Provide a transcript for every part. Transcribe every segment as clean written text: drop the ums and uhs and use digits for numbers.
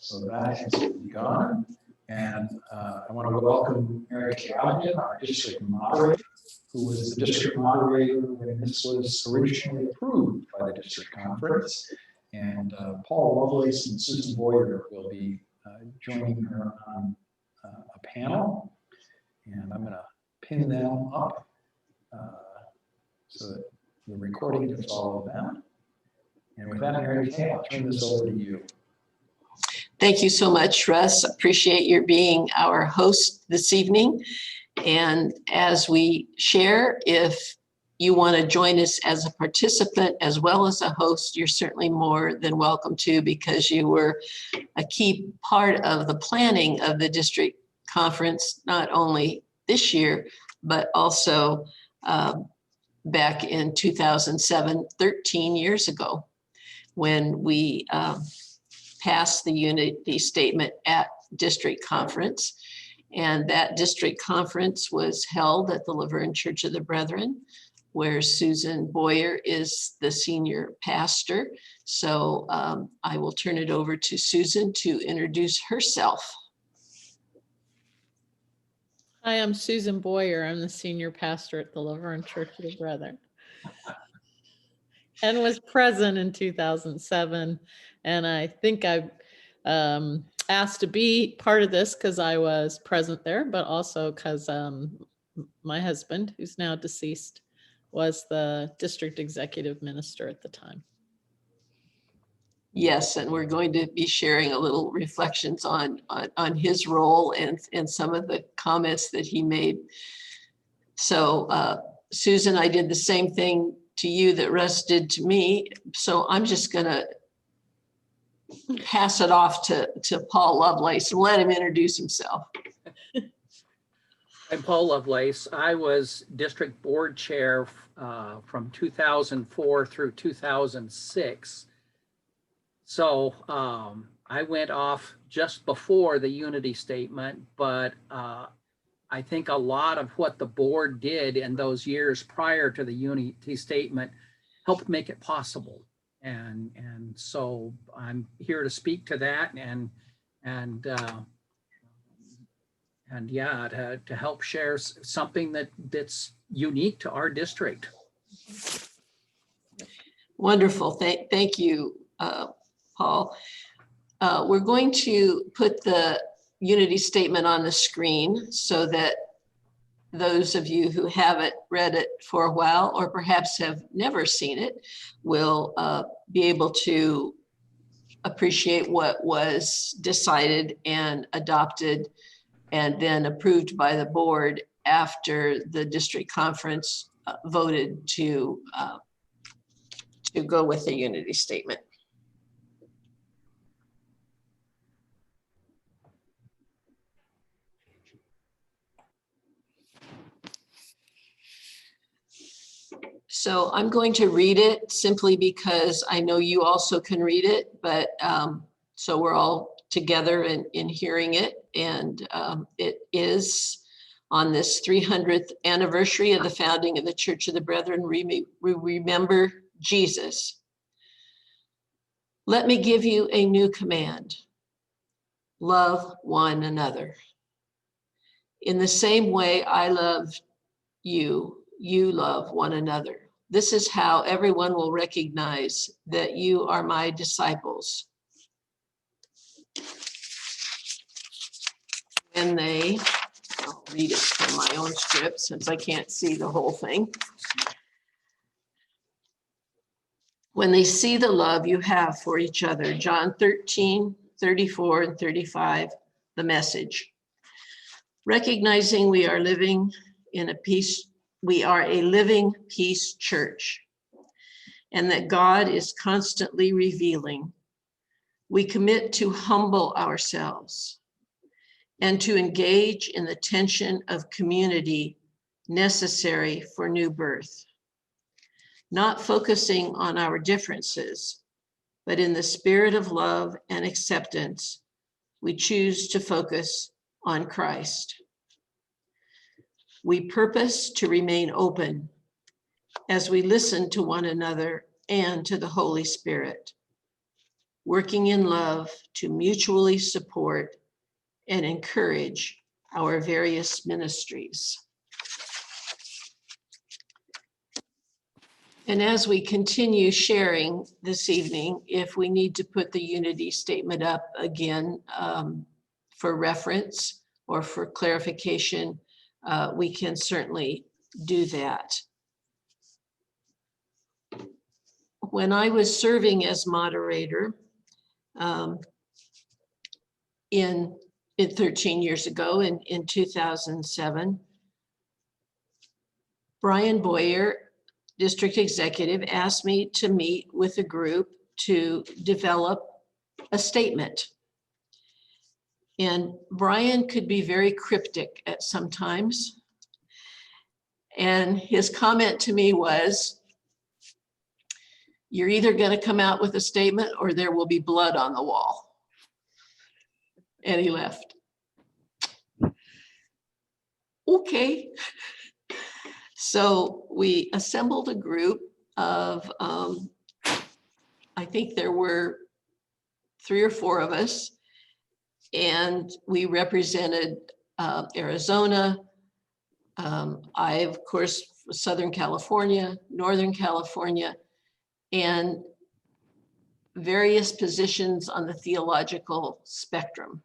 So that has begun. And I want to welcome Mary Callaghan, our district moderator, who was the district moderator when this was originally approved by the district conference. And Paul Lovelace and Susan Boyer will be joining her on a panel. And I'm going to pin them up so that the recording gets all of them. And with that, Mary Kay, I'll turn this over to you. Thank you so much, Russ. Appreciate your being our host this evening. And as we share, if you want to join us as a participant as well as a host, you're certainly more than welcome to, because you were a key part of the planning of the district conference, not only this year, but also back in 2007, 13 years ago, when we passed the Unity Statement at district conference. And that district conference was held at the Laverne Church of the Brethren, where Susan Boyer is the senior pastor. So I will turn it over to Susan to introduce herself. Hi, I'm Susan Boyer. I'm the senior pastor at the Laverne Church of the Brethren, and was present in 2007. And I think I've asked to be part of this because I was present there, but also because my husband, who's now deceased, was the district executive minister at the time. Yes, and we're going to be sharing a little reflections on his role and some of the comments that he made. So Susan, I did the same thing to you that Russ did to me. So I'm just gonna pass it off to Paul Lovelace and let him introduce himself. I'm Paul Lovelace. I was district board chair from 2004 through 2006. So I went off just before the Unity Statement, but I think a lot of what the board did in those years prior to the Unity Statement helped make it possible. And so I'm here to speak to that and yeah, to help share something that's unique to our district. Wonderful. Thank you, Paul. We're going to put the Unity Statement on the screen so that those of you who haven't read it for a while, or perhaps have never seen it, will be able to appreciate what was decided and adopted and then approved by the board after the district conference voted to go with the Unity Statement. So I'm going to read it simply because I know you also can read it, but so we're all together in hearing it. And it is on this 300th anniversary of the founding of the Church of the Brethren, we remember Jesus. Let me give you a new command. Love one another. In the same way I loved you, you love one another. This is how everyone will recognize that you are my disciples. When they, I'll read it from my own script since I can't see the whole thing. When they see the love you have for each other, John 13, 34 and 35, the Message. Recognizing we are living in a peace, we are a living peace church, and that God is constantly revealing, we commit to humble ourselves and to engage in the tension of community necessary for new birth, not focusing on our differences, but in the spirit of love and acceptance, we choose to focus on Christ. We purpose to remain open as we listen to one another and to the Holy Spirit. working in love to mutually support and encourage our various ministries. And as we continue sharing this evening, if we need to put the Unity Statement up again for reference or for clarification, we can certainly do that. When I was serving as moderator in 13 years ago in 2007, Brian Boyer, district executive, asked me to meet with a group to develop a statement. And Brian could be very cryptic at sometimes. And his comment to me was, you're either going to come out with a statement or there will be blood on the wall. And he left. Okay. So we assembled a group of, I think there were 3 or 4 of us, and we represented Arizona. I, of course, Southern California, Northern California, and various positions on the theological spectrum.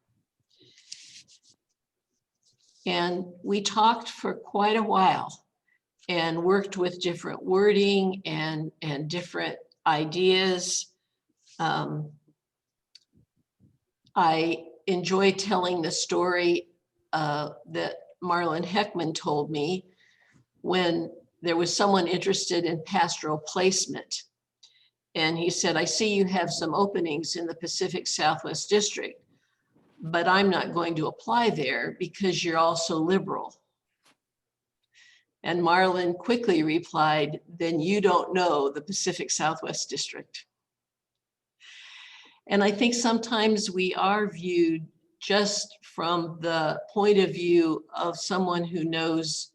And we talked for quite a while and worked with different wording and different ideas. I enjoy telling the story that Marlon Heckman told me when there was someone interested in pastoral placement. And he said, I see you have some openings in the Pacific Southwest District, but I'm not going to apply there because you're also liberal. And Marlon quickly replied, then you don't know the Pacific Southwest District. And I think sometimes we are viewed just from the point of view of someone who knows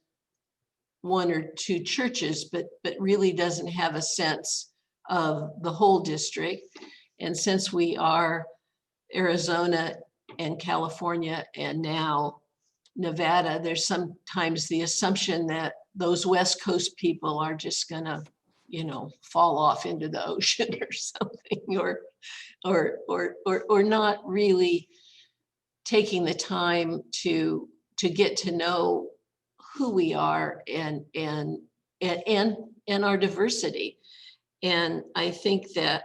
1 or 2 churches, but really doesn't have a sense of the whole district. And since we are Arizona and California and now Nevada, there's sometimes the assumption that those West Coast people are just gonna, fall off into the ocean or something, or not really taking the time to get to know who we are and our diversity. And I think that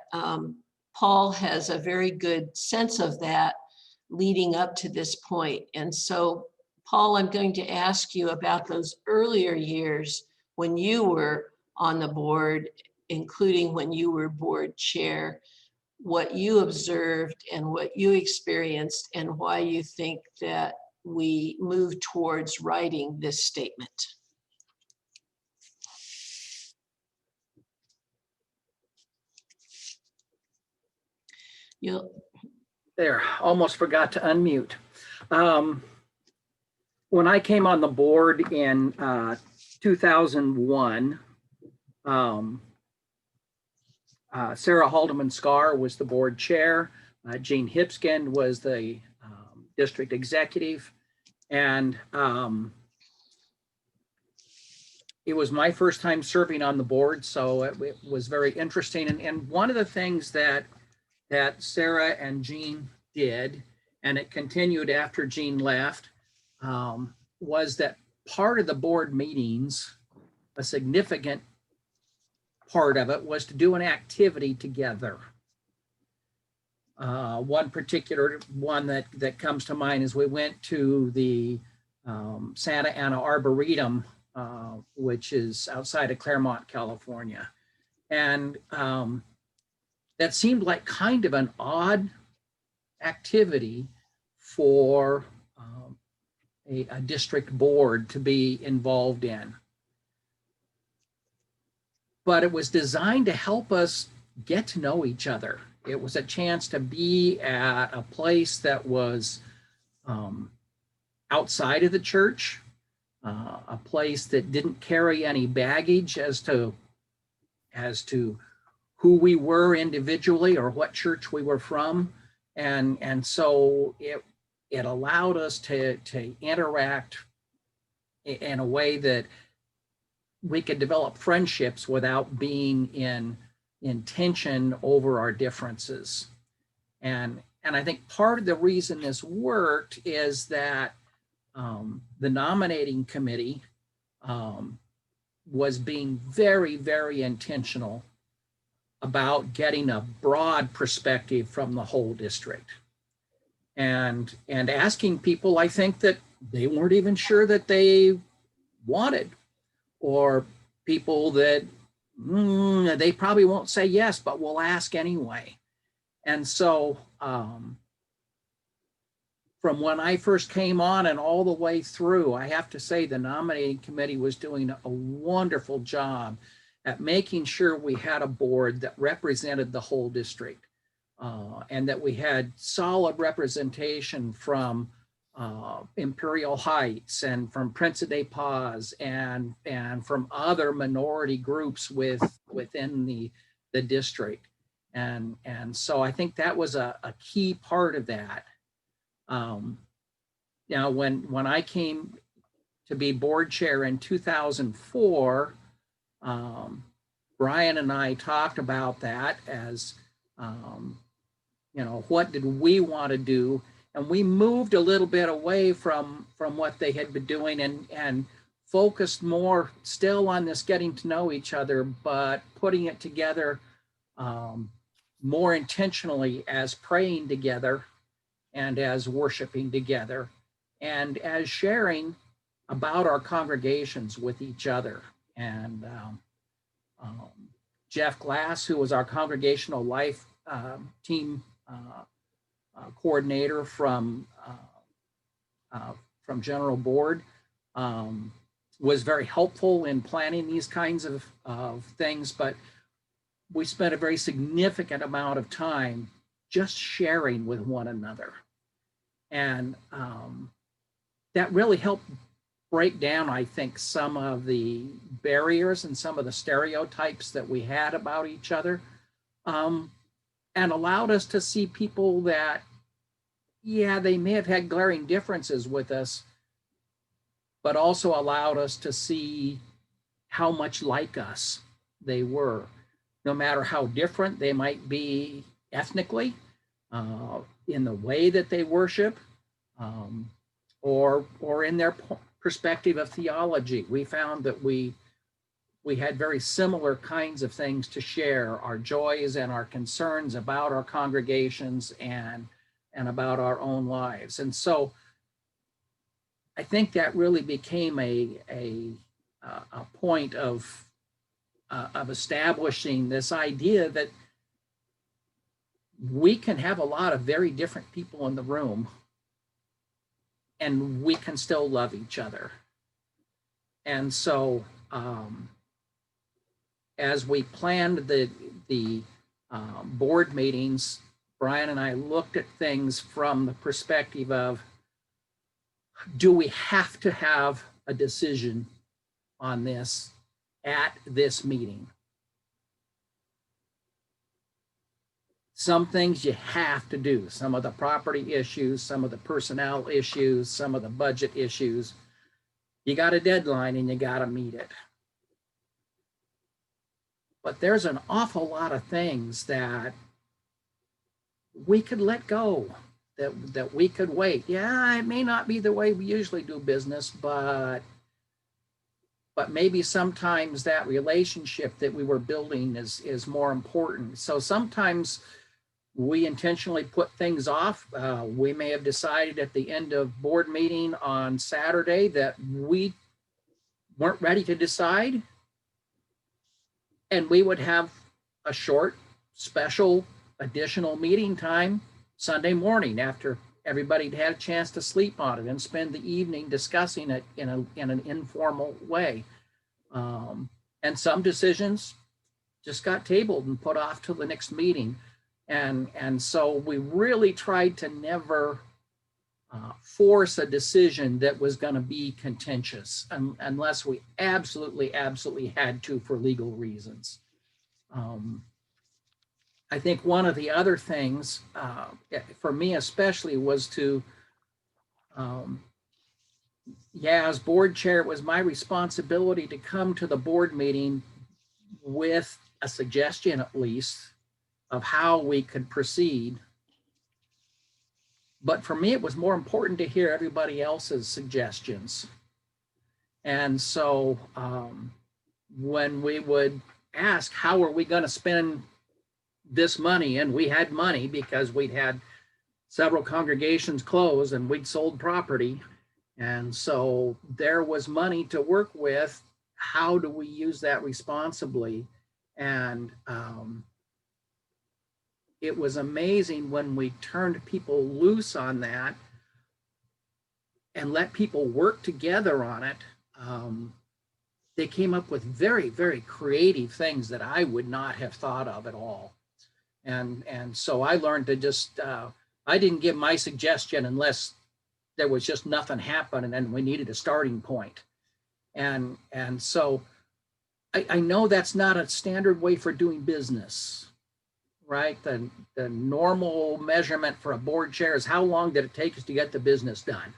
Paul has a very good sense of that leading up to this point. And so, Paul, I'm going to ask you about those earlier years when you were on the board, including when you were board chair, what you observed and what you experienced and why you think that we move towards writing this statement. There, almost forgot to unmute. When I came on the board in 2001, Sarah Haldeman-Scar was the board chair. Gene Hipskind was the district executive. And it was my first time serving on the board, so it was very interesting. And one of the things that Sarah and Gene did, and it continued after Gene left, was that part of the board meetings, a significant part of it, was to do an activity together. One particular one that comes to mind is we went to the Santa Ana Arboretum, which is outside of Claremont, California. And that seemed like kind of an odd activity for a district board to be involved in. But it was designed to help us get to know each other. It was a chance to be at a place that was outside of the church, a place that didn't carry any baggage as to who we were individually or what church we were from. And so it allowed us to interact in a way that we could develop friendships without being in tension over our differences. And I think part of the reason this worked is that the nominating committee was being very, very intentional about getting a broad perspective from the whole district. And asking people, I think, that they weren't even sure that they wanted, or people that they probably won't say yes, but will ask anyway. And so from when I first came on and all the way through, I have to say the nominating committee was doing a wonderful job at making sure we had a board that represented the whole district, and that we had solid representation from Imperial Heights and from Prince of Des Pas and from other minority groups within the district. And so I think that was a key part of that. Now, when I came to be board chair in 2004, Brian and I talked about that as, what did we want to do? And we moved a little bit away from what they had been doing and focused more still on this getting to know each other, but putting it together more intentionally as praying together and as worshiping together and as sharing about our congregations with each other. And Jeff Glass, who was our congregational life team coordinator from General Board, was very helpful in planning these kinds of things, but we spent a very significant amount of time just sharing with one another. And that really helped break down, I think, some of the barriers and some of the stereotypes that we had about each other, and allowed us to see people that, yeah, they may have had glaring differences with us, but also allowed us to see how much like us they were, no matter how different they might be ethnically, in the way that they worship, or in their perspective of theology. We found that we had very similar kinds of things to share, our joys and our concerns about our congregations and about our own lives. And so I think that really became a point of establishing this idea that we can have a lot of very different people in the room and we can still love each other. And so as we planned the board meetings, Brian and I looked at things from the perspective of, do we have to have a decision on this at this meeting? Some things you have to do, some of the property issues, some of the personnel issues, some of the budget issues. You got a deadline and you got to meet it. But there's an awful lot of things that we could let go, that we could wait. Yeah, it may not be the way we usually do business, but maybe sometimes that relationship that we were building is more important. So sometimes we intentionally put things off. We may have decided at the end of board meeting on Saturday that we weren't ready to decide. And we would have a short, special, additional meeting time Sunday morning after everybody had a chance to sleep on it and spend the evening discussing it in an informal way. And some decisions just got tabled and put off till the next meeting. And so we really tried to never force a decision that was going to be contentious unless we absolutely had to for legal reasons. I think one of the other things, for me especially, was to, as board chair, it was my responsibility to come to the board meeting with a suggestion, at least, of how we could proceed. But for me, it was more important to hear everybody else's suggestions. And so when we would ask, how are we going to spend this money? And we had money because we'd had several congregations close and we'd sold property. And so there was money to work with. How do we use that responsibly? And it was amazing when we turned people loose on that and let people work together on it. They came up with very, very creative things that I would not have thought of at all. And so I learned to just, I didn't give my suggestion unless there was just nothing happening and we needed a starting point. And so I know that's not a standard way for doing business, right? The normal measurement for a board chair is how long did it take us to get the business done?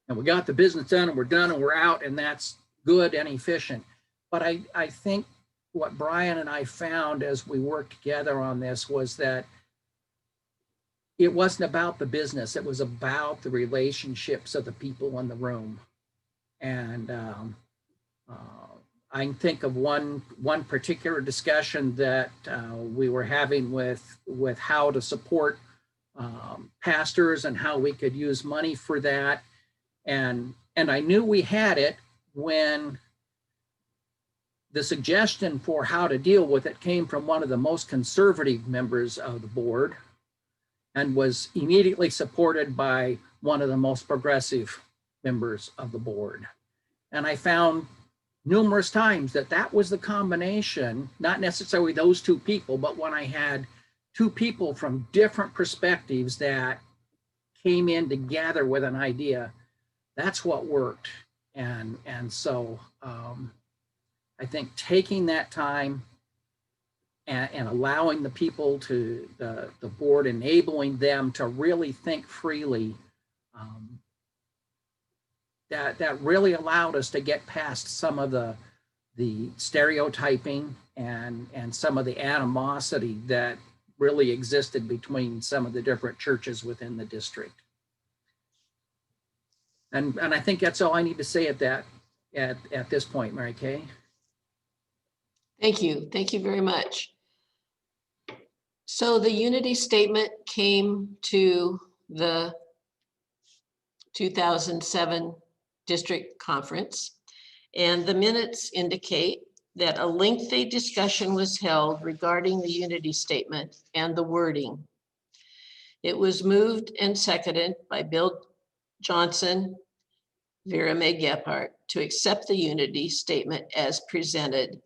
And we got the business done and we're done and we're out, and that's good and efficient. But I think what Brian and I found as we worked together on this was that it wasn't about the business. It was about the relationships of the people in the room. And I can think of one particular discussion that we were having with how to support pastors and how we could use money for that. And I knew we had it when the suggestion for how to deal with it came from one of the most conservative members of the board and was immediately supported by one of the most progressive members of the board. And I found numerous times that was the combination, not necessarily those two people, but when I had two people from different perspectives that came in together with an idea, that's what worked. And so I think taking that time and allowing the people to the board, enabling them to really think freely, that really allowed us to get past some of the stereotyping and some of the animosity that really existed between some of the different churches within the district. And I think that's all I need to say at this point, Mary Kay. Thank you. Thank you very much. So the Unity Statement came to the 2007 District Conference, and the minutes indicate that a lengthy discussion was held regarding the Unity Statement and the wording. It was moved and seconded by Bill Johnson, Vera Mae Gephardt, to accept the Unity Statement as presented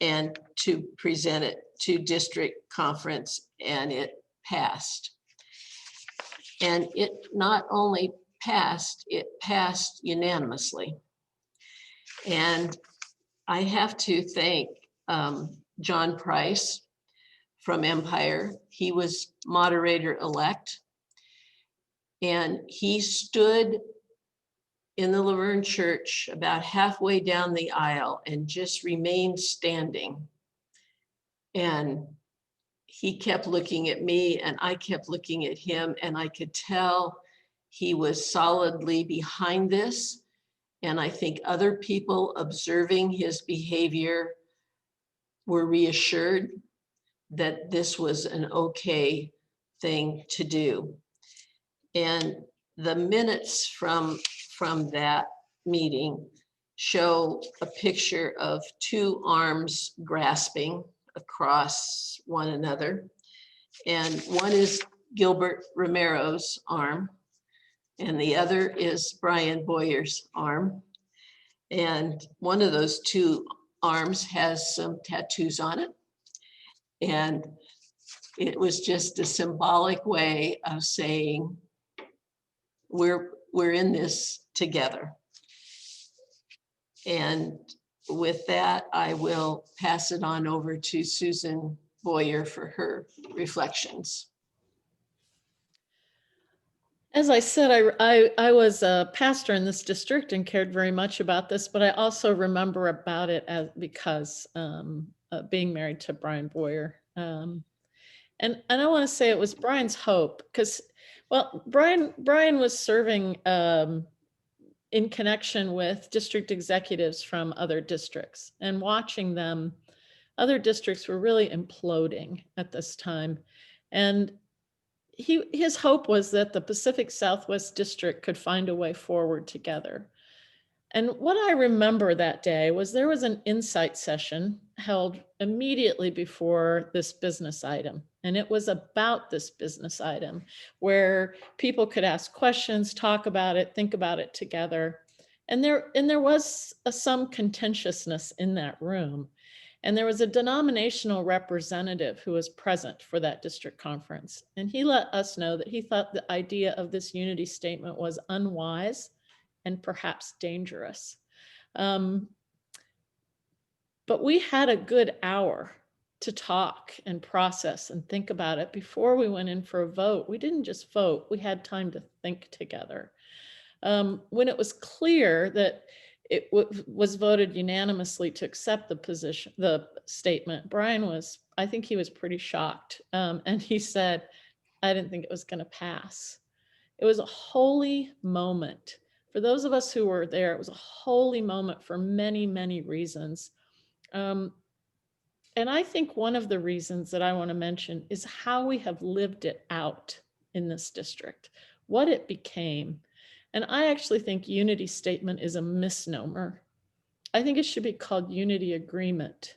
and to present it to District Conference, and it passed. And it not only passed, it passed unanimously. And I have to thank John Price from Empire. He was moderator-elect, and he stood in the Laverne Church about halfway down the aisle and just remained standing. And he kept looking at me and I kept looking at him, and I could tell he was solidly behind this. And I think other people observing his behavior were reassured that this was an okay thing to do. And the minutes from that meeting show a picture of two arms grasping across one another. And one is Gilbert Romero's arm, and the other is Brian Boyer's arm. And one of those two arms has some tattoos on it. And it was just a symbolic way of saying, we're in this together. And with that, I will pass it on over to Susan Boyer for her reflections. As I said, I was a pastor in this district and cared very much about this, but I also remember about it because being married to Brian Boyer. And I want to say it was Brian's hope because, well, Brian was serving in connection with district executives from other districts, and watching them, other districts were really imploding at this time. And his hope was that the Pacific Southwest District could find a way forward together. And what I remember that day was there was an insight session held immediately before this business item. And it was about this business item where people could ask questions, talk about it, think about it together. And there was some contentiousness in that room. And there was a denominational representative who was present for that district conference. And he let us know that he thought the idea of this unity statement was unwise and perhaps dangerous. But we had a good hour to talk and process and think about it before we went in for a vote. We didn't just vote, we had time to think together. When it was clear that it was voted unanimously to accept the statement, Brian I think he was pretty shocked. And he said, I didn't think it was going to pass. It was a holy moment. For those of us who were there, it was a holy moment for many, many reasons. And I think one of the reasons that I want to mention is how we have lived it out in this district, what it became. And I actually think unity statement is a misnomer. I think it should be called unity agreement.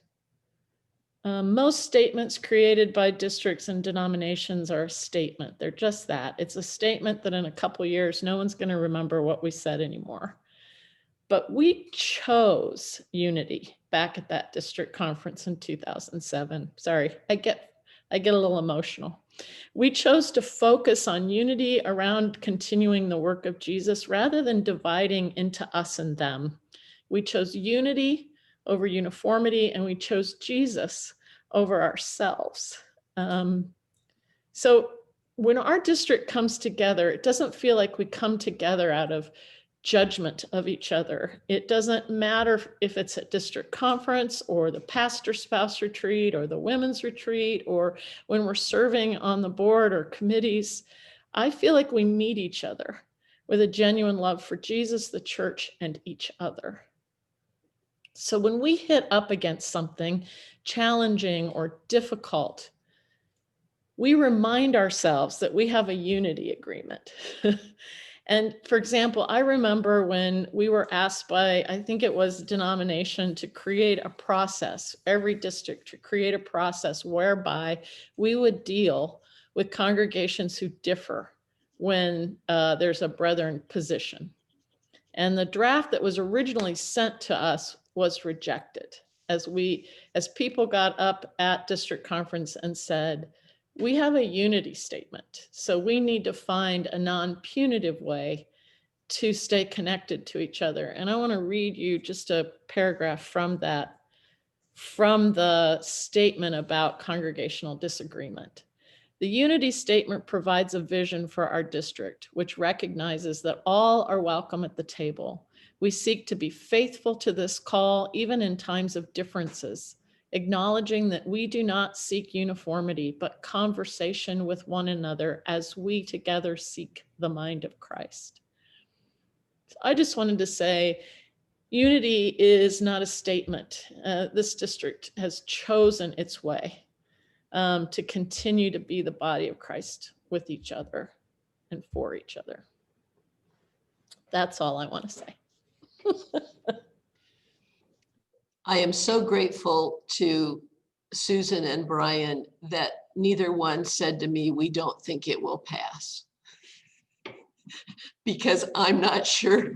Most statements created by districts and denominations are a statement. They're just that. It's a statement that in a couple of years, no one's going to remember what we said anymore. But we chose unity back at that district conference in 2007. Sorry, I get a little emotional. We chose to focus on unity around continuing the work of Jesus rather than dividing into us and them. We chose unity over uniformity, and we chose Jesus over ourselves. So when our district comes together, it doesn't feel like we come together out of judgment of each other. It doesn't matter if it's a district conference or the pastor spouse retreat or the women's retreat or when we're serving on the board or committees. I feel like we meet each other with a genuine love for Jesus, the church, and each other. So when we hit up against something challenging or difficult, we remind ourselves that we have a unity agreement. And for example, I remember when we were asked by, I think it was denomination, to create a process, every district to create a process whereby we would deal with congregations who differ when there's a brethren position. And the draft that was originally sent to us was rejected as people got up at district conference and said, we have a unity statement, so we need to find a non-punitive way to stay connected to each other. And I want to read you just a paragraph from that, from the statement about congregational disagreement. The unity statement provides a vision for our district, which recognizes that all are welcome at the table. We seek to be faithful to this call, even in times of differences, acknowledging that we do not seek uniformity, but conversation with one another as we together seek the mind of Christ. So I just wanted to say, unity is not a statement. This district has chosen its way to continue to be the body of Christ with each other and for each other. That's all I want to say. I am so grateful to Susan and Brian that neither one said to me, we don't think it will pass. Because I'm not sure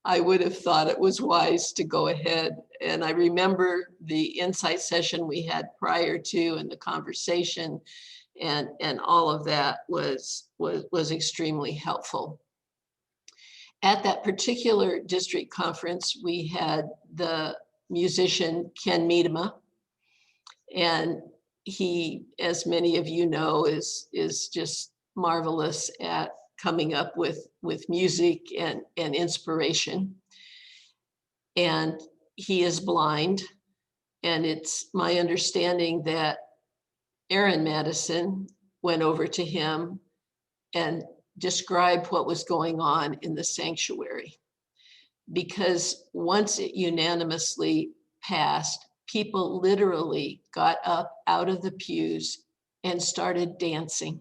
I would have thought it was wise to go ahead. And I remember the insight session we had prior to and the conversation and all of that was extremely helpful. At that particular district conference, we had the musician Ken Miedema, and he, as many of you know, is just marvelous at coming up with music and inspiration. And he is blind. And it's my understanding that Aaron Madison went over to him and described what was going on in the sanctuary. Because once it unanimously passed, people literally got up out of the pews and started dancing.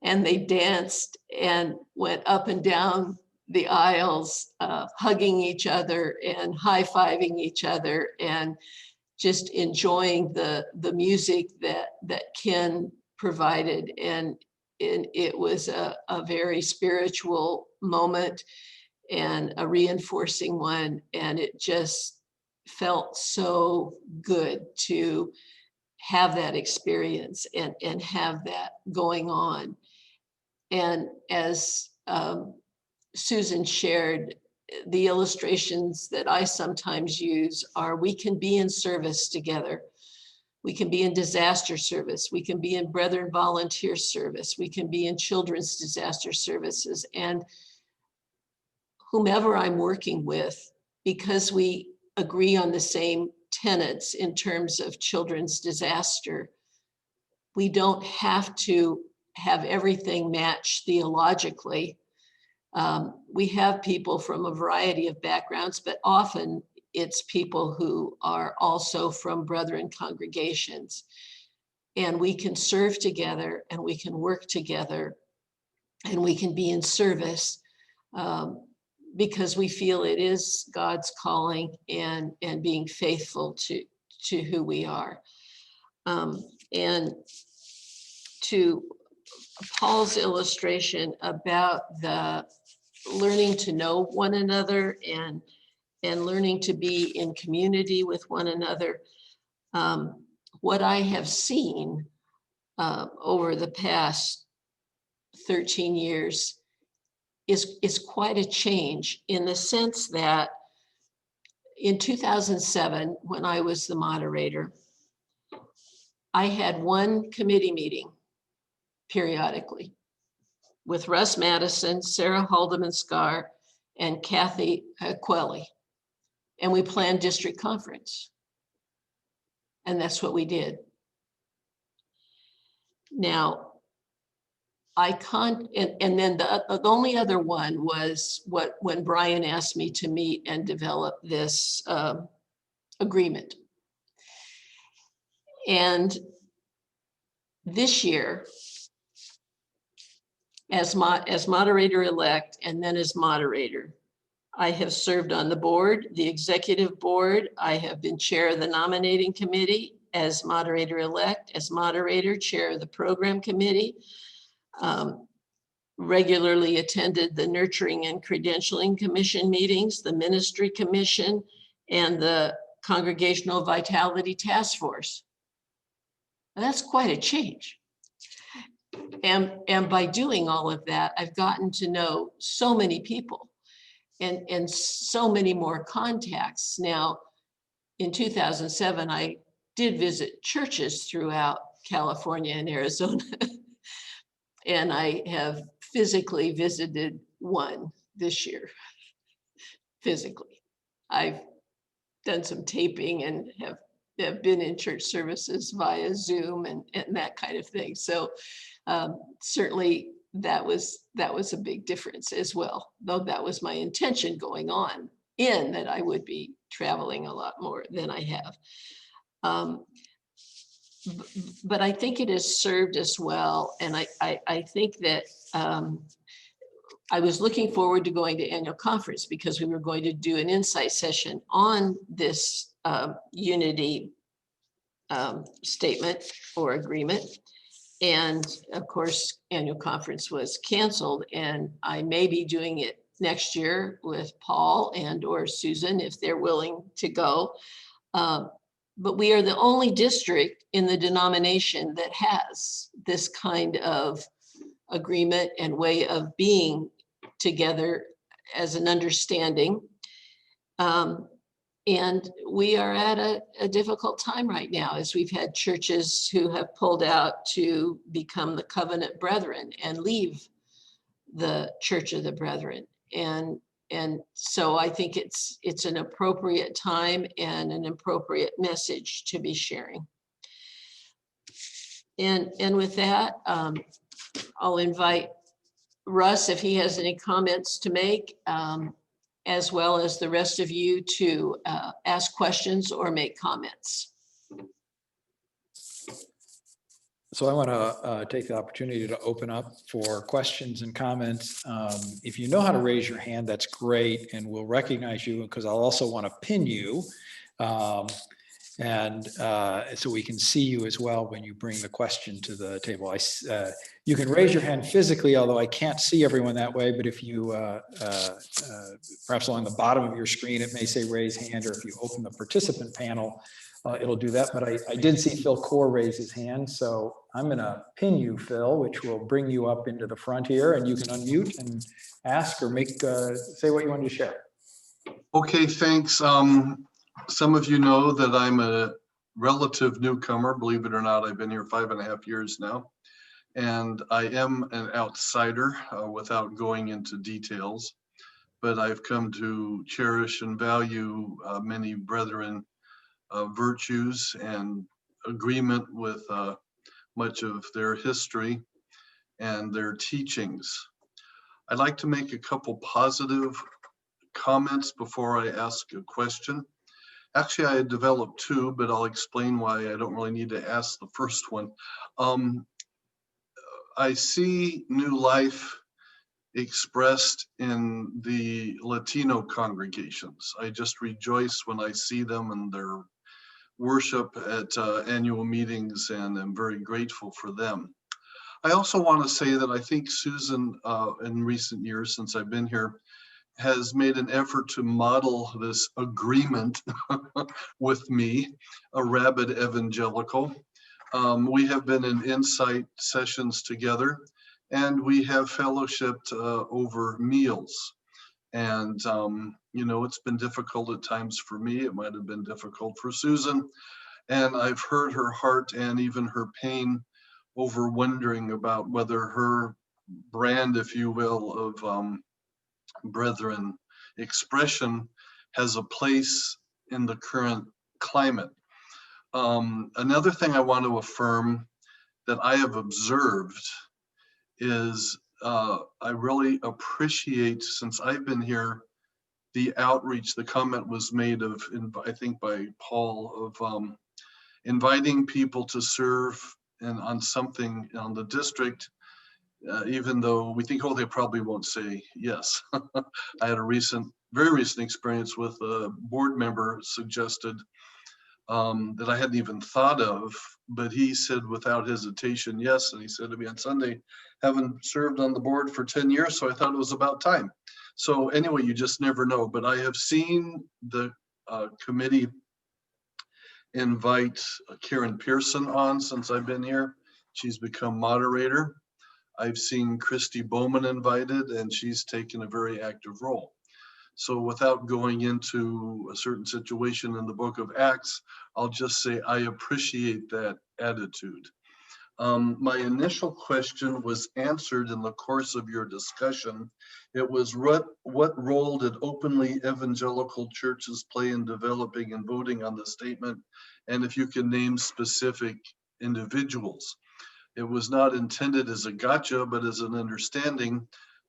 And they danced and went up and down the aisles, hugging each other and high-fiving each other and just enjoying the music that Ken provided. And it was a very spiritual moment and a reinforcing one. And it just felt so good to have that experience and have that going on. And as Susan shared, the illustrations that I sometimes use are, we can be in service together. We can be in disaster service. We can be in Brethren volunteer service. We can be in children's disaster services. And whomever I'm working with, because we agree on the same tenets in terms of children's disaster, we don't have to have everything match theologically. We have people from a variety of backgrounds, but often it's people who are also from Brethren congregations. And we can serve together and we can work together and we can be in service because we feel it is God's calling and being faithful to who we are. And to Paul's illustration about the learning to know one another and learning to be in community with one another. What I have seen over the past 13 years is quite a change, in the sense that in 2007, when I was the moderator, I had one committee meeting periodically with Russ Madison, Sarah Haldeman-Scar, and Kathy Quelly. And we planned district conference. And that's what we did. Now, and then the only other one was when Brian asked me to meet and develop this agreement. And this year, as moderator-elect and then as moderator, I have served on the board, the executive board. I have been chair of the nominating committee as moderator-elect, as moderator, chair of the program committee, regularly attended the Nurturing and Credentialing Commission meetings, the Ministry Commission, and the Congregational Vitality Task Force. Now, that's quite a change. And by doing all of that, I've gotten to know so many people and so many more contacts. Now, in 2007, I did visit churches throughout California and Arizona. And I have physically visited one this year, physically. I've done some taping and have been in church services via Zoom and that kind of thing. So certainly that was a big difference as well, though that was my intention going on in that I would be traveling a lot more than I have. But I think it has served us well. And I think that I was looking forward to going to annual conference because we were going to do an insight session on this unity statement or agreement. And of course, annual conference was canceled, and I may be doing it next year with Paul and or Susan if they're willing to go. But we are the only district in the denomination that has this kind of agreement and way of being together as an understanding. And we are at a difficult time right now, as we've had churches who have pulled out to become the covenant brethren and leave the Church of the Brethren. And so I think it's an appropriate time and an appropriate message to be sharing. And with that, I'll invite Russ, if he has any comments to make, as well as the rest of you to ask questions or make comments. So I want to take the opportunity to open up for questions and comments. If you know how to raise your hand, that's great, and we'll recognize you, because I'll also want to pin you. So we can see you as well when you bring the question to the table. You can raise your hand physically, although I can't see everyone that way, but if you, perhaps along the bottom of your screen, it may say raise hand, or if you open the participant panel, it'll do that. But I did see Phil Core raise his hand, so I'm gonna pin you, Phil, which will bring you up into the front here, and you can unmute and ask or say what you wanted to share. Okay, thanks. Some of you know that I'm a relative newcomer, believe it or not. I've been here 5.5 years now, and I am an outsider without going into details, but I've come to cherish and value many brethren virtues and agreement with much of their history and their teachings. I'd like to make a couple positive comments before I ask a question. Actually, I had developed two, but I'll explain why I don't really need to ask the first one. I see new life expressed in the Latino congregations. I just rejoice when I see them and their worship at annual meetings, and I'm very grateful for them. I also want to say that I think Susan, in recent years since I've been here, has made an effort to model this agreement with me, a rabid evangelical. We have been in insight sessions together, and we have fellowshipped over meals. And, you know, it's been difficult at times for me. It might have been difficult for Susan. And I've heard her heart and even her pain over wondering about whether her brand, if you will, of brethren expression has a place in the current climate. Another thing I want to affirm that I have observed is I really appreciate, since I've been here, the outreach. The comment was made of, I think by Paul, of inviting people to serve and on something on the district, even though we think, oh, they probably won't say yes. I had a very recent experience with a board member suggested that I hadn't even thought of, but he said without hesitation, yes. And he said to me on Sunday, haven't served on the board for 10 years, so I thought it was about time. So anyway, you just never know. But I have seen the committee invite Karen Pearson on since I've been here. She's become moderator. I've seen Christy Bowman invited, and she's taken a very active role. So without going into a certain situation in the book of Acts, I'll just say I appreciate that attitude. My initial question was answered in the course of your discussion. It was what role did openly evangelical churches play in developing and voting on the statement? And if you can name specific individuals. It was not intended as a gotcha, but as an understanding.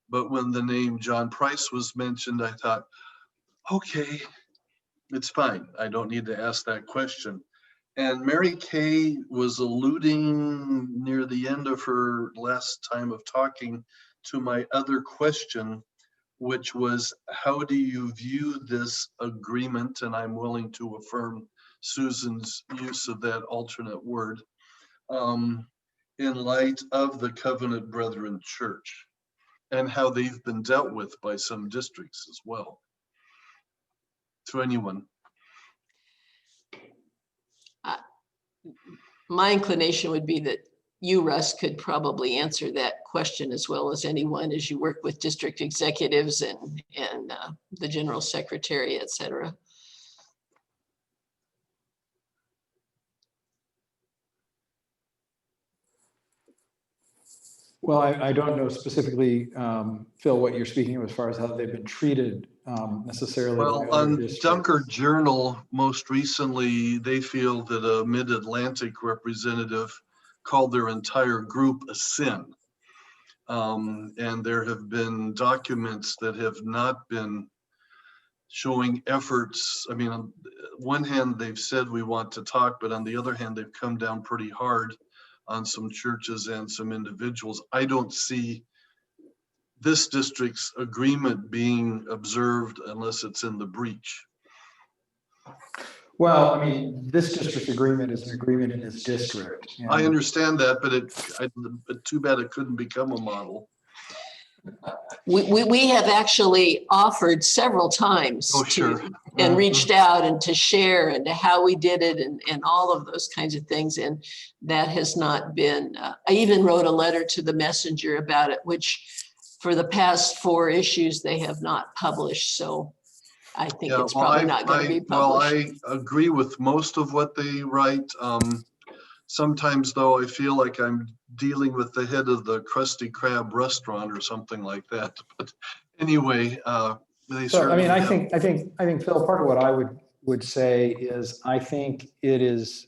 But when the name John Price was mentioned, I thought, okay, it's fine. I don't need to ask that question. And Mary Kay was alluding near the end of her last time of talking to my other question, which was, how do you view this agreement? And I'm willing to affirm Susan's use of that alternate word. In light of the Covenant Brethren Church and how they've been dealt with by some districts as well. To anyone. My inclination would be that you, Russ, could probably answer that question as well as anyone, as you work with district executives and the general secretary, et cetera. Well, I don't know specifically, Phil, what you're speaking of as far as how they've been treated necessarily. Well, by other on districts. Dunker Journal, most recently, they feel that a Mid-Atlantic representative called their entire group a sin. And there have been documents that have not been showing efforts. I mean, on one hand, they've said we want to talk, but on the other hand, they've come down pretty hard on some churches and some individuals. I don't see this district's agreement being observed unless it's in the breach. Well, I mean, this district agreement is an agreement in this district. I and- understand that, but too bad it couldn't become a model. We have actually offered several times Oh, to, sure. and reached out and to share and to how we did it and all of those kinds of things. And that has not been, I even wrote a letter to the messenger about it, which for the past 4 issues, they have not published. So I think Yeah, it's probably not going to be published. Well, I agree with most of what they write. Sometimes though, I feel like I'm dealing with the head of the Krusty Krab restaurant or something like that. But anyway, they So, I certainly mean, I have- think, Phil, part of what I would say is I think it is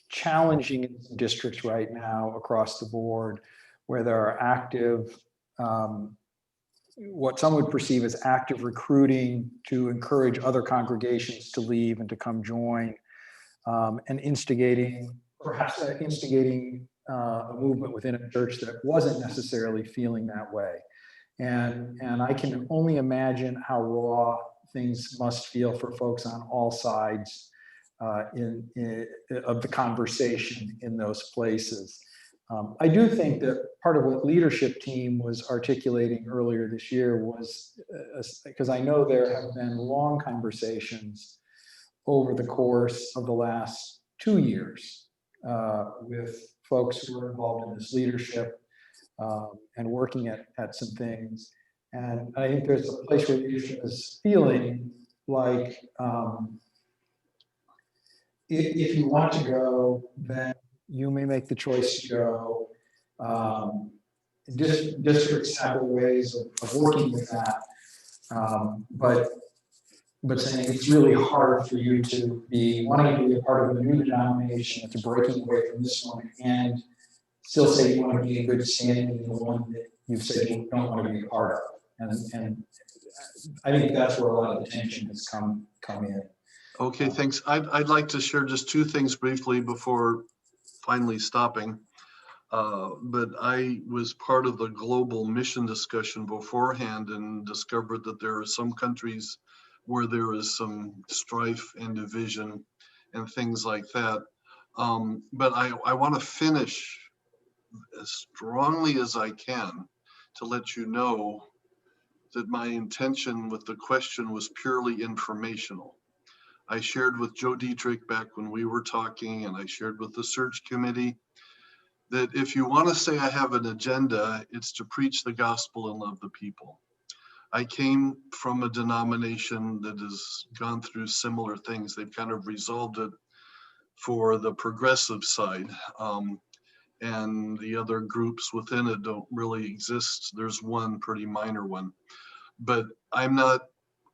challenging in districts right now across the board where there are active, what some would perceive as active recruiting to encourage other congregations to leave and to come join, and perhaps instigating a movement within a church that wasn't necessarily feeling that way. And I can only imagine how raw things must feel for folks on all sides of the conversation in those places. I do think that part of what leadership team was articulating earlier this year was, because I know there have been long conversations over the course of the last 2 years with folks who were involved in this leadership and working at some things. And I think there's a place where leadership is feeling like if you want to go, then you may make the choice to go. Districts have ways of working with that, but saying it's really hard for you to be wanting to be a part of a new denomination that's breaking away from this one and still say you want to be in good standing in the one that you've said you don't want to be a part of. And I think that's where a lot of the tension has come in. Okay, thanks. I'd like to share just 2 things briefly before finally stopping. But I was part of the global mission discussion beforehand and discovered that there are some countries where there is some strife and division and things like that. But I want to finish as strongly as I can to let you know that my intention with the question was purely informational. I shared with Joe Dietrich back when we were talking, and I shared with the search committee, that if you want to say I have an agenda, it's to preach the gospel and love the people. I came from a denomination that has gone through similar things. They've kind of resolved it for the progressive side. And the other groups within it don't really exist. There's one pretty minor one. But I'm not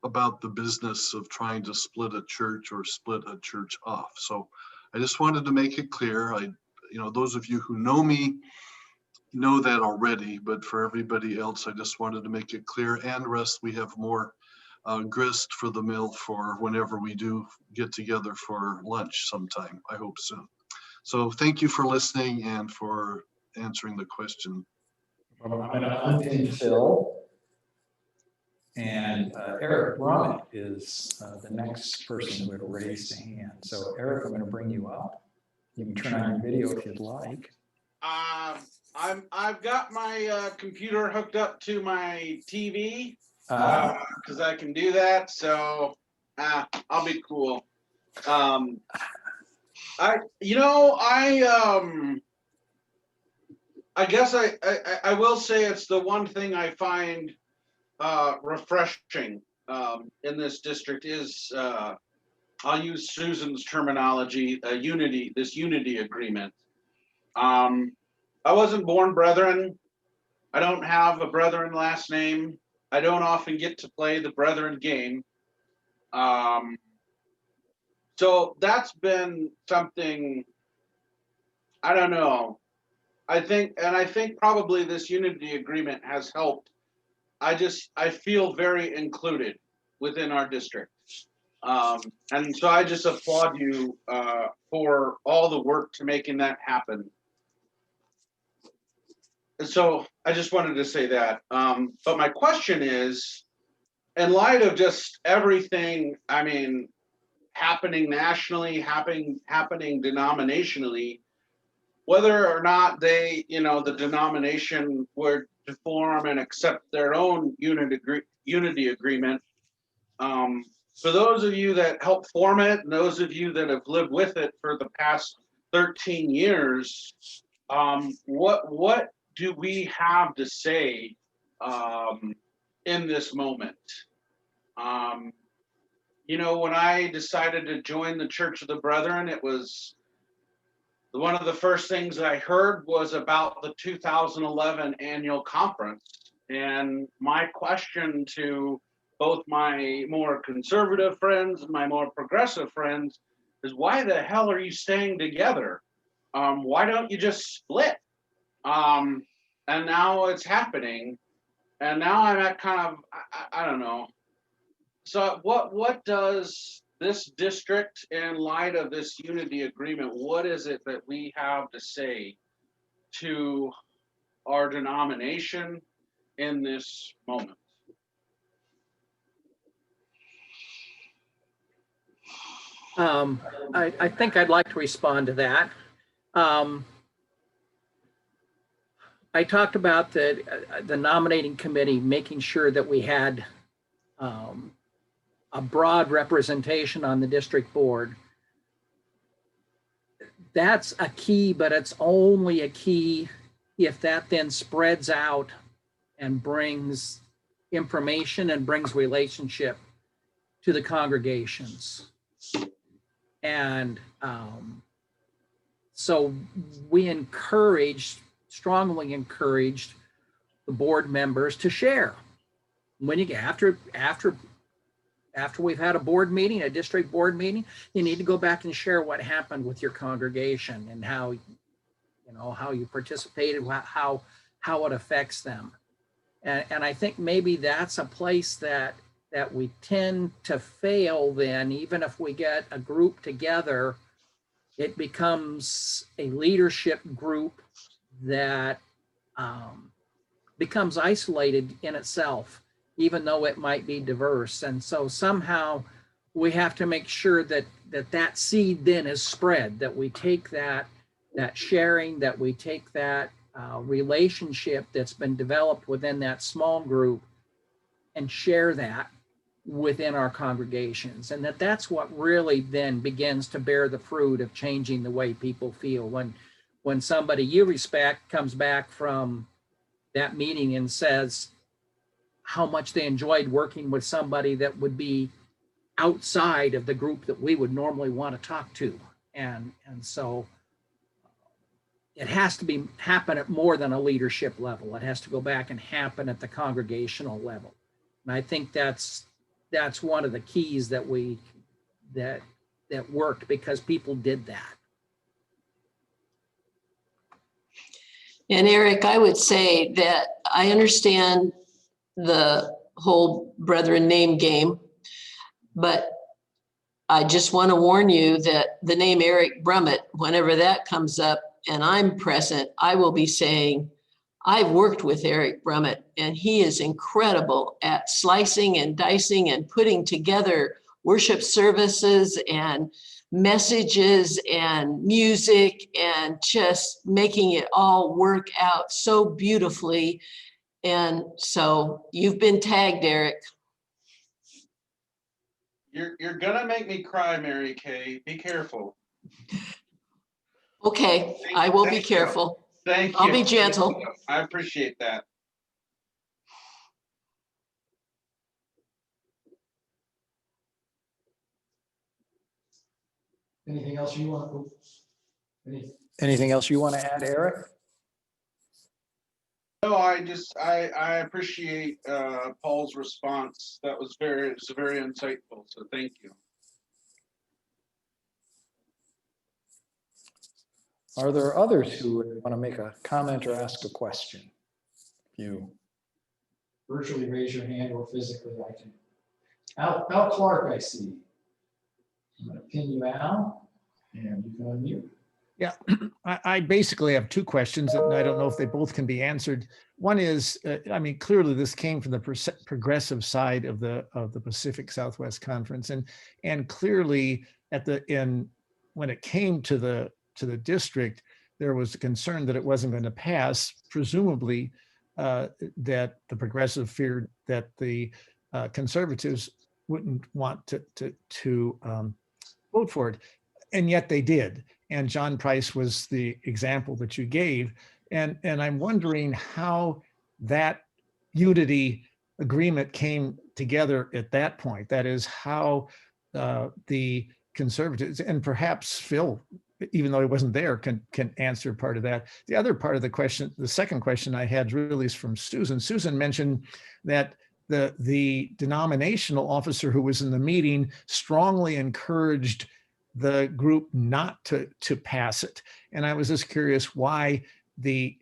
about the business of trying to split a church or split a church off. So I just wanted to make it clear. Those of you who know me know that already, but for everybody else, I just wanted to make it clear. And rest, we have more grist for the mill for whenever we do get together for lunch sometime, I hope soon. So thank you for listening and for answering the question. I'm going to unpin Phil. And Eric Brummett is the next person who would raise a hand. So Eric, I'm going to bring you up. You can turn on your video if you'd like. I've got my computer hooked up to my TV because I can do that. So I'll be cool. I guess I will say it's the one thing I find refreshing in this district is I'll use Susan's terminology, this unity agreement. I wasn't born brethren I don't have a Brethren last name. I don't often get to play the Brethren game. So that's been something, I don't know. I think probably this unity agreement has helped. I feel very included within our district. And so I just applaud you for all the work to making that happen. And so I just wanted to say that. But my question is, in light of just everything, I mean, happening nationally, happening denominationally, whether or not they, the denomination were to form and accept their own unity agreement, for those of you that helped form it, and those of you that have lived with it for the past 13 years, what do we have to say in this moment? When I decided to join the Church of the Brethren, it was one of the first things I heard was about the 2011 annual conference. And my question to both my more conservative friends and my more progressive friends is, why the hell are you staying together? Why don't you just split? And now it's happening. And now I'm at kind of, I don't know. So what does this district, in light of this unity agreement, what is it that we have to say to our denomination in this moment? I think I'd like to respond to that. I talked about the nominating committee making sure that we had a broad representation on the district board. That's a key, but it's only a key if that then spreads out and brings information and brings relationship to the congregations. And so we strongly encouraged the board members to share. When you get after we've had a board meeting, a district board meeting, you need to go back and share what happened with your congregation and how you participated, how it affects them. And I think maybe that's a place that we tend to fail then. Even if we get a group together, it becomes a leadership group that becomes isolated in itself, even though it might be diverse. And so somehow we have to make sure that seed then is spread, that we take that sharing, that we take that relationship that's been developed within that small group and share that within our congregations. And that's what really then begins to bear the fruit of changing the way people feel. When somebody you respect comes back from that meeting and says how much they enjoyed working with somebody that would be outside of the group that we would normally want to talk to. And so it has to happen at more than a leadership level. It has to go back and happen at the congregational level. And I think that's one of the keys that worked, because people did that. And Eric, I would say that I understand the whole brethren name game, but I just want to warn you that the name Eric Brummett, whenever that comes up and I'm present, I will be saying, I've worked with Eric Brummett and he is incredible at slicing and dicing and putting together worship services and messages and music and just making it all work out so beautifully. And so you've been tagged, Eric. You're gonna make me cry, Mary Kay. Be careful. Okay, I will be careful. Thank you. I'll be gentle. I appreciate that. Anything else you want? Anything else you want to add, Eric? No, I appreciate Paul's response. It's very insightful. So thank you. Are there others who want to make a comment or ask a question? If you virtually raise your hand or physically, I can. Al Clark, I see. I'm going to pin you, Al, and you can unmute. Yeah, I basically have two questions, and I don't know if they both can be answered. One is, I mean, clearly this came from the progressive side of the Pacific Southwest Conference, and clearly when it came to the district, there was a concern that it wasn't going to pass, presumably that the progressive feared that the conservatives wouldn't want to vote for it, and yet they did. And John Price was the example that you gave. And I'm wondering how that unity agreement came together at that point. That is how the conservatives, and perhaps Phil, even though he wasn't there, can answer part of that. The other part of the question, the second question I had really is from Susan. Susan mentioned that the denominational officer who was in the meeting strongly encouraged the group not to pass it. And I was just curious why the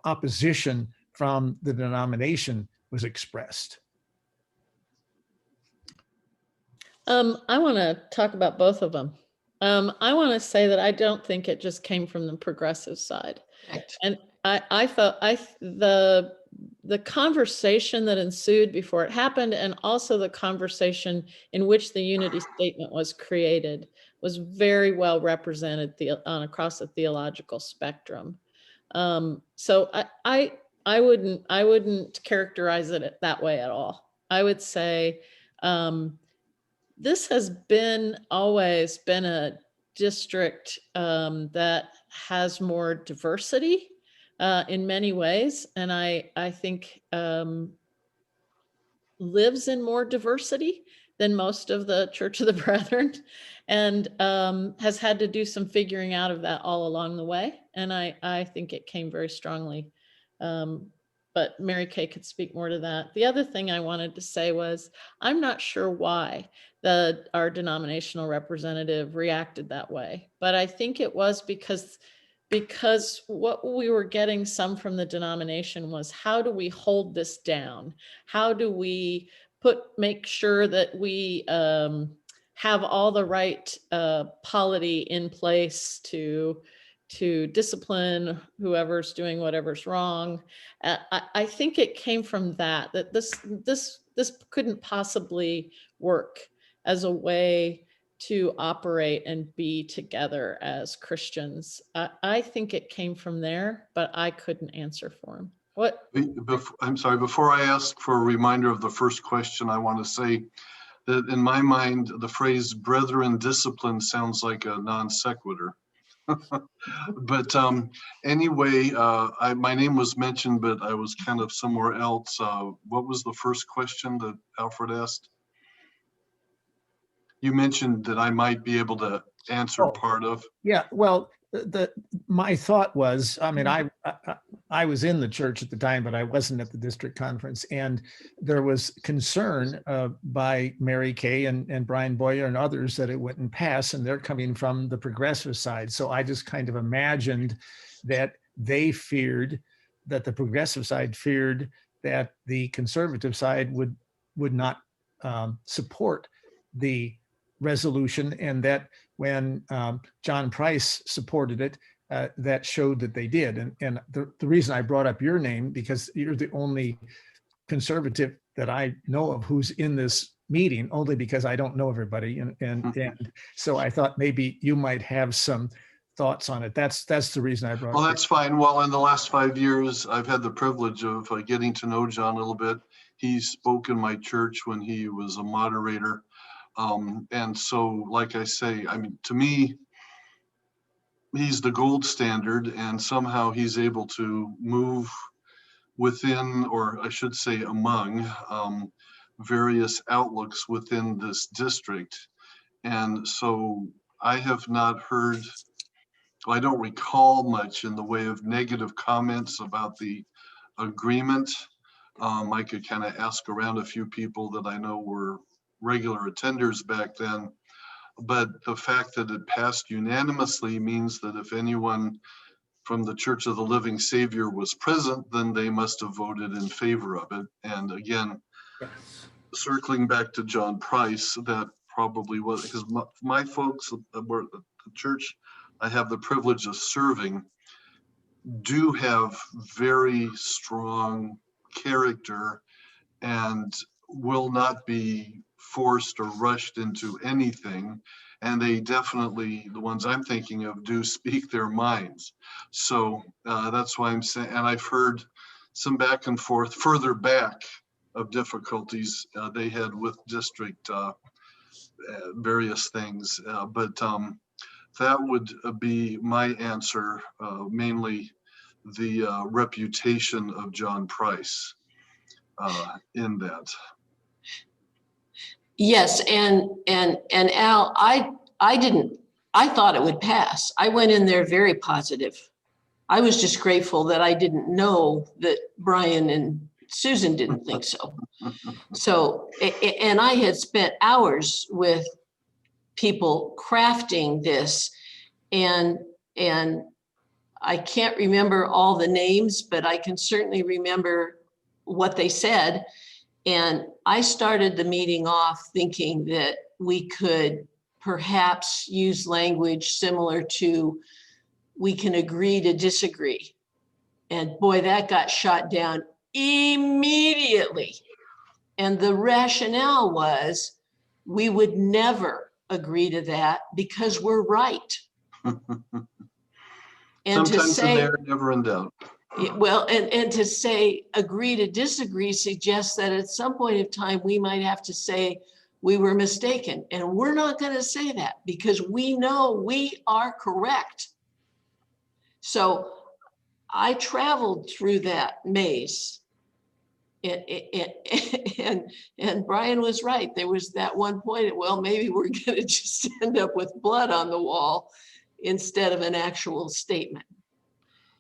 opposition from the denomination was expressed. I want to talk about both of them. I want to say that I don't think it just came from the progressive side. Correct. And I felt the conversation that ensued before it happened, and also the conversation in which the unity statement was created, was very well represented across the theological spectrum. So I wouldn't characterize it that way at all. I would say this has always been a district that has more diversity in many ways, and I think lives in more diversity than most of the Church of the Brethren, and has had to do some figuring out of that all along the way. And I think it came very strongly. But Mary Kay could speak more to that. The other thing I wanted to say was, I'm not sure why our denominational representative reacted that way, but I think it was because what we were getting some from the denomination was, how do we hold this down? How do we make sure that we have all the right polity in place to discipline whoever's doing whatever's wrong? I think it came from that this couldn't possibly work as a way to operate and be together as Christians. I think it came from there, but I couldn't answer for him. What? I'm sorry, before I ask for a reminder of the first question, I want to say that in my mind, the phrase brethren discipline sounds like a non sequitur. But anyway, my name was mentioned, but I was kind of somewhere else. What was the first question that Alfred asked? You mentioned that I might be able to answer part of. Yeah, well, my thought was, I mean, I was in the church at the time, but I wasn't at the district conference, and there was concern by Mary Kay and Brian Boyer and others that it wouldn't pass, and they're coming from the progressive side. So I just kind of imagined that they feared, that the progressive side feared that the conservative side would not support the resolution, and that when John Price supported it, that showed that they did. And the reason I brought up your name, because you're the only conservative that I know of who's in this meeting, only because I don't know everybody. And so I thought maybe you might have some thoughts on it. That's the reason I brought it up. Well, that's fine. Well, in the last 5 years, I've had the privilege of getting to know John a little bit. He spoke in my church when he was a moderator. And so, like I say, I mean, to me, he's the gold standard, and somehow he's able to move within, or I should say among, various outlooks within this district. And so I have not heard, I don't recall much in the way of negative comments about the agreement. I could kind of ask around a few people that I know were regular attenders back then. But the fact that it passed unanimously means that if anyone from the Church of the Living Savior was present, then they must have voted in favor of it. And again, Yes. circling back to John Price, that probably was, because my folks were at the church I have the privilege of serving do have very strong character and will not be forced or rushed into anything. And they definitely, the ones I'm thinking of, do speak their minds. So that's why I'm saying, and I've heard some back and forth further back of difficulties they had with district various things. But that would be my answer, mainly the reputation of John Price in that. Yes, and Al, I thought it would pass. I went in there very positive. I was just grateful that I didn't know that Brian and Susan didn't think so. So, and I had spent hours with people crafting this, and I can't remember all the names, but I can certainly remember what they said. And I started the meeting off thinking that we could perhaps use language similar to, we can agree to disagree. And boy, that got shot down immediately. And the rationale was, we would never agree to that because we're right. And to Sometimes in say, there, never in doubt. well, and to say agree to disagree suggests that at some point in time, we might have to say we were mistaken. And we're not going to say that because we know we are correct. So I traveled through that maze. And Brian was right. There was that one point, well, maybe we're going to just end up with blood on the wall instead of an actual statement.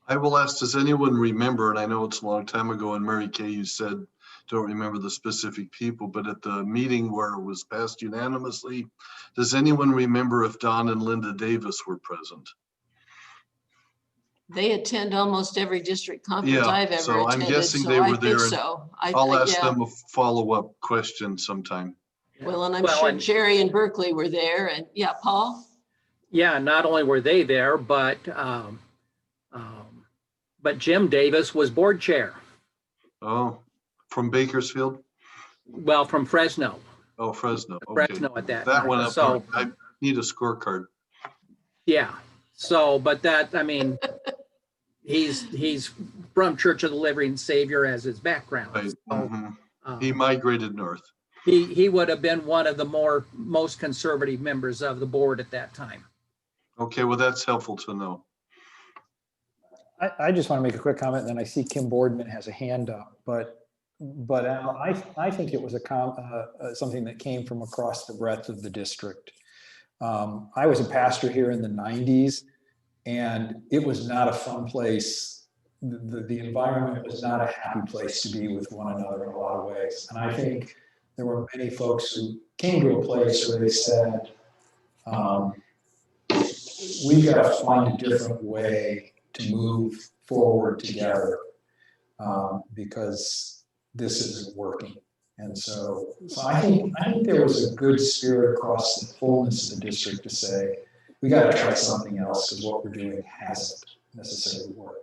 I will ask, does anyone remember, and I know it's a long time ago, and Mary Kay, you said, don't remember the specific people, but at the meeting where it was passed unanimously, does anyone remember if Don and Linda Davis were present? They attend almost every district conference Yeah, I've ever so I'm attended, guessing so they I were think there. so. I'll ask Yeah. them a follow-up question sometime. Well, and I'm sure Jerry and Berkeley were there, and yeah, Paul? Yeah, not only were they there, but Jim Davis was board chair. Oh, from Bakersfield? Well, from Fresno. Oh, Fresno. Okay. Fresno at that That time. went up. So I need a scorecard. yeah. So, but that, I mean, he's from Church of the Living Savior as his background. Right. So, He migrated north. he would have been one of the most conservative members of the board at that time. Okay, well, that's helpful to know. I just want to make a quick comment, and then I see Kim Boardman has a hand up, but Al, I think it was something that came from across the breadth of the district. I was a pastor here in the 90s, and it was not a fun place. The environment was not a happy place to be with one another in a lot of ways. And I think there were many folks who came to a place where they said, we've got to find a different way to move forward together because this isn't working. And so I think there was a good spirit across the fullness of the district to say, we got to try something else because what we're doing hasn't necessarily worked.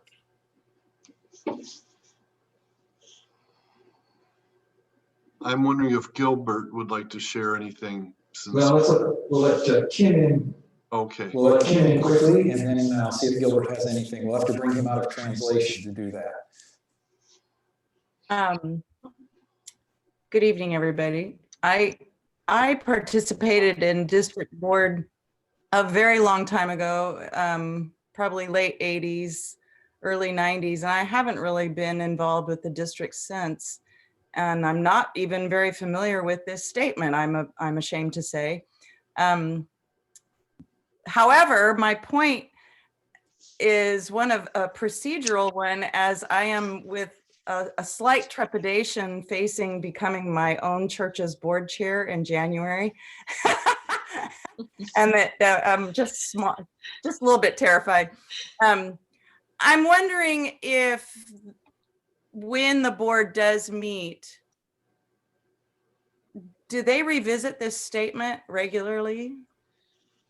I'm wondering if Gilbert would like to share anything. Well, we'll let Kim in. Okay. We'll let Kim in quickly, and then I'll see if Gilbert has anything. We'll have to bring him out of translation to do that. Good evening, everybody. I participated in district board a very long time ago, probably late 80s, early 90s, and I haven't really been involved with the district since. And I'm not even very familiar with this statement, I'm ashamed to say. However, my point is one of a procedural one, as I am with a slight trepidation facing becoming my own church's board chair in January. And that I'm just small, just a little bit terrified. I'm wondering if when the board does meet, do they revisit this statement regularly?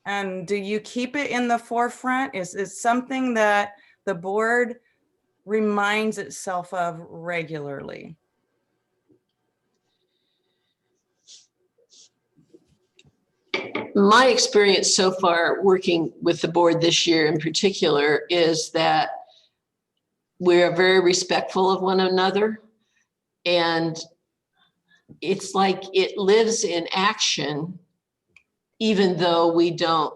And do you keep it in the forefront? Is it something that the board reminds itself of regularly? My experience so far working with the board this year in particular is that we're very respectful of one another. And it's like it lives in action, even though we don't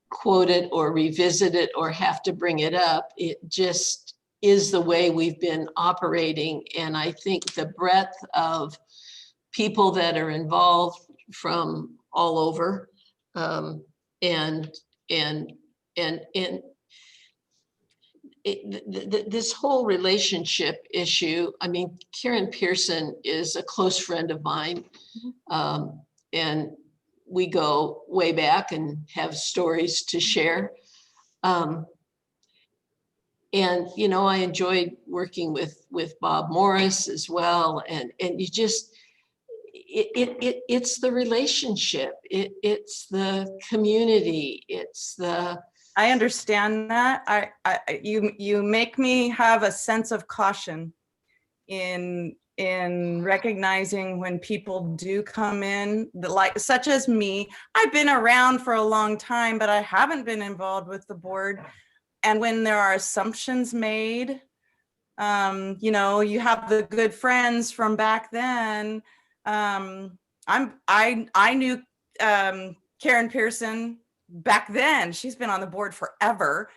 quote it or revisit it or have to bring it up. It just is the way we've been operating. And I think the breadth of people that are involved from all over, this whole relationship issue, I mean, Karen Pearson is a close friend of mine. And we go way back and have stories to share. And, you know, I enjoyed working with Bob Morris as well. And you just, it's the relationship. It's the community. It's the, I understand that. You make me have a sense of caution in recognizing when people do come in, like such as me. I've been around for a long time, but I haven't been involved with the board. And when there are assumptions made, you know, you have the good friends from back then. I knew Karen Pearson back then. She's been on the board forever.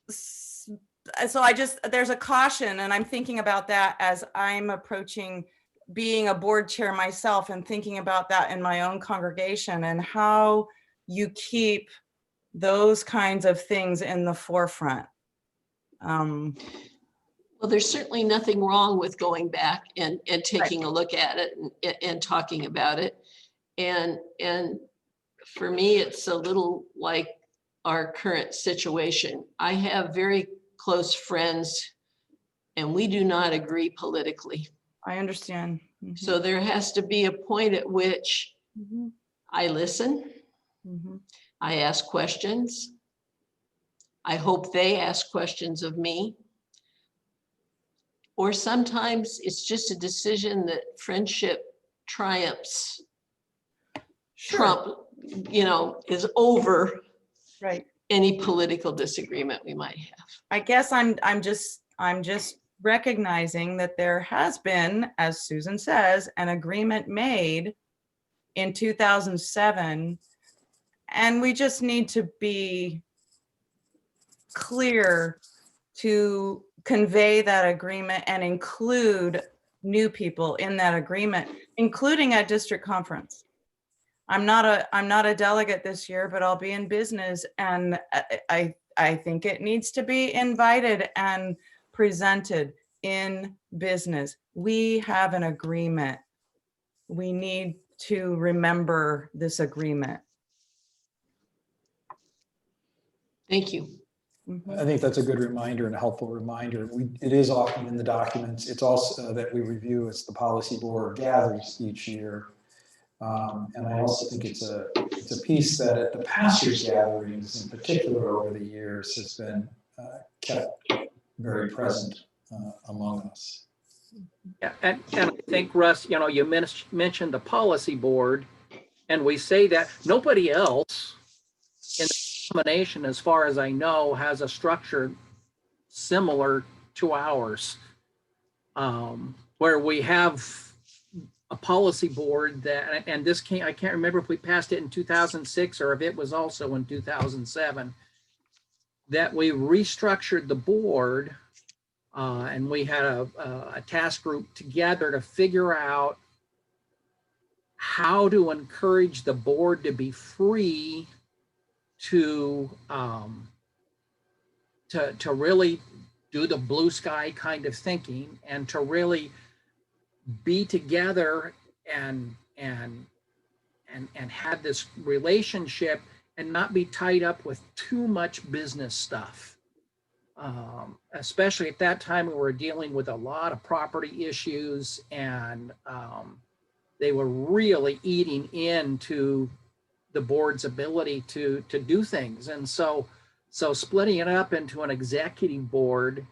So there's a caution, and I'm thinking about that as I'm approaching being a board chair myself and thinking about that in my own congregation and how you keep those kinds of things in the forefront. well, there's certainly nothing wrong with going back and taking a look at it and talking about it. And for me, it's a little like our current situation. I have very close friends and we do not agree politically. I understand. Mhm. So there has to be a point at which Mhm. I listen, Mhm. I ask questions. I hope they ask questions of me. Or sometimes it's just a decision that friendship triumphs, Sure. Trump, you know, is over Right. any political disagreement we might have. I guess I'm just recognizing that there has been, as Susan says, an agreement made in 2007, and we just need to be clear to convey that agreement and include new people in that agreement, including at district conference. I'm not a delegate this year, but I'll be in business, and I think it needs to be invited and presented in business. We have an agreement. We need to remember this agreement. Thank you. Mhm. I think that's a good reminder and a helpful reminder. It is often in the documents. It's also that we review as the policy board gathers each year. And I also think it's a piece that at the past year's gatherings in particular over the years has been kept very present among us. Yeah, and I think, Russ, you know, you mentioned the policy board, and we say that nobody else in the combination, as far as I know, has a structure similar to ours, where we have a policy board that, and this I can't remember if we passed it in 2006 or if it was also in 2007, that we restructured the board. And we had a task group together to figure out how to encourage the board to be free to really do the blue sky kind of thinking and to really be together and have this relationship and not be tied up with too much business stuff. Especially at that time, we were dealing with a lot of property issues, and they were really eating into the board's ability to do things. And so splitting it up into an executive board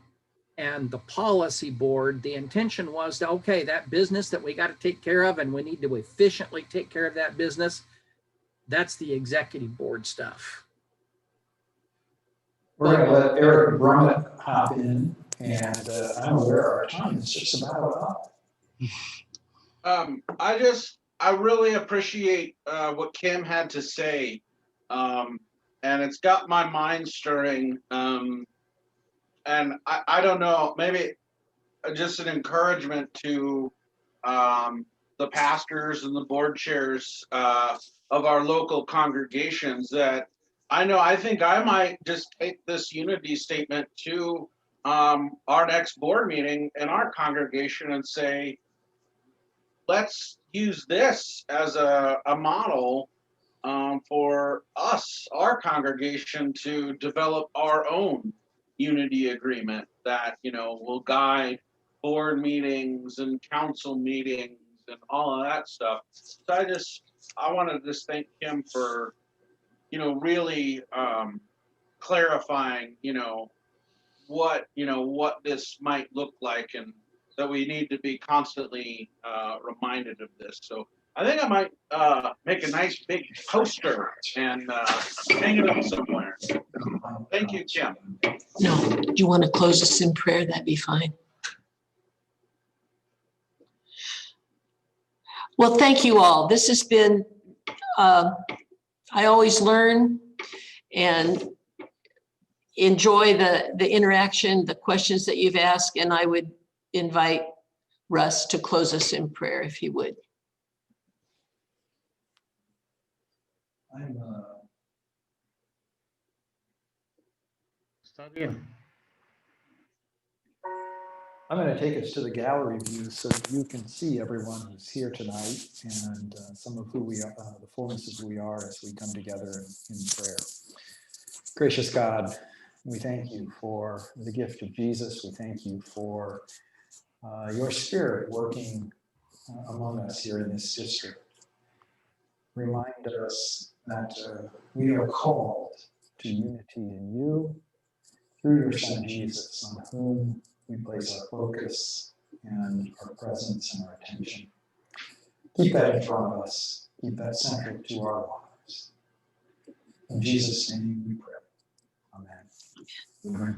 and the policy board, the intention was that, okay, that business that we got to take care of and we need to efficiently take care of that business, that's the executive board stuff. We're going to let Eric Brummett hop in, and I'm aware our time is just about up. I really appreciate what Kim had to say, and it's got my mind stirring. And I don't know, maybe just an encouragement to the pastors and the board chairs of our local congregations that I think I might just take this unity statement to our next board meeting in our congregation and say, let's use this as a model for us, our congregation, to develop our own unity agreement that, will guide board meetings and council meetings and all of that stuff. So I want to just thank Kim for, really clarifying, what this might look like, and that we need to be constantly reminded of this. So I think I might make a nice big poster and hang it up somewhere. Thank you, Kim. No, do you want to close us in prayer? That'd be fine. Well, thank you all. This has been, I always learn and enjoy the interaction, the questions that you've asked, and I would invite Russ to close us in prayer if he would. I'm going to take us to the gallery view so that you can see everyone who's here tonight and some of who we are, the fullness of who we are as we come together in prayer. Gracious God, we thank you for the gift of Jesus. We thank you for your Spirit working among us here in this district. Remind us that we are called to unity in you through your Son Jesus, on whom we place our focus and our presence and our attention. Keep that in front of us. Keep that central to our lives. In Jesus' name we pray. Amen. Amen.